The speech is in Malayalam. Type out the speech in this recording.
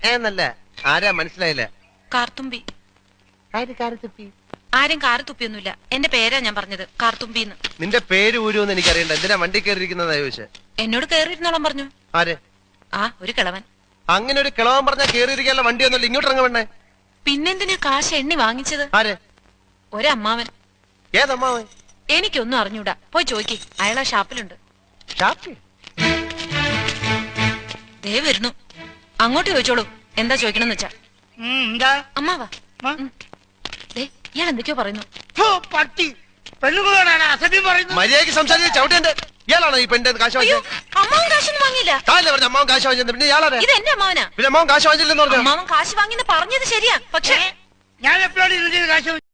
എന്നല്ല. ആരാ മനസ്സിലായില്ല? കാർത്തുമ്പി. ആരും കാറ് തുപ്പിയൊന്നുമില്ല. എന്റെ പേരാ ഞാൻ പറഞ്ഞത്, കാർത്തുമ്പിന്ന്. നിന്റെ പേര് ഊരുമെന്ന് എനിക്കറിയണ്ട. എന്തിനാ വണ്ടി കയറിയിരിക്കുന്നതാ ചോദിച്ചേ? എന്നോട് കേറിയിരുന്നോളം പറഞ്ഞു. ആര്? ആ, ഒരു കിളവൻ. അങ്ങനെ ഒരു കിളവൻ പറഞ്ഞാ കേറിയിരിക്കാനുള്ള വണ്ടി ഒന്നുമില്ല. ഇങ്ങോട്ട് ഇറങ്ങ വേണ്ടേ? പിന്നെന്തിനാ കാശ് എണ്ണി വാങ്ങിച്ചത്? ആര്? ഒരമ്മാവൻ. ഏതമ്മാവൻ? എനിക്കൊന്നും അറിഞ്ഞൂടാ. പോയി ചോയ്ക്ക്, അയാളാ ഷാപ്പിലുണ്ട്. ദേ വരുന്നു. അങ്ങോട്ട് ചോദിച്ചോളൂ, എന്താ ചോദിക്കണമെന്ന് വെച്ചാ. അമ്മാവാ. ഇയാൾ എന്തൊക്കെയോ പറയുന്നു. മര്യാദയ്ക്ക് സംസാരിച്ച ചവിട്ടേണ്ട. ഇയാളാണോ ഈ പെണ്ണിന്റെ കാശ് വാങ്ങിച്ചത്? അമ്മാവൻ കാശൊന്നും വാങ്ങിയില്ല. പറഞ്ഞ അമ്മാവൻ കാശ് വാങ്ങിച്ചത്. പിന്നെ ഇയാളാണ്. ഇത് എന്റെ അമ്മാവനാ. പിന്നെ അമ്മാവൻ കാശ് വാങ്ങിച്ചില്ലെന്ന് പറഞ്ഞു. അമ്മാവൻ കാശ് വാങ്ങിന്ന് പറഞ്ഞത് ശരിയാ, പക്ഷേ ഞാൻ എപ്പോഴാണ് കാശ്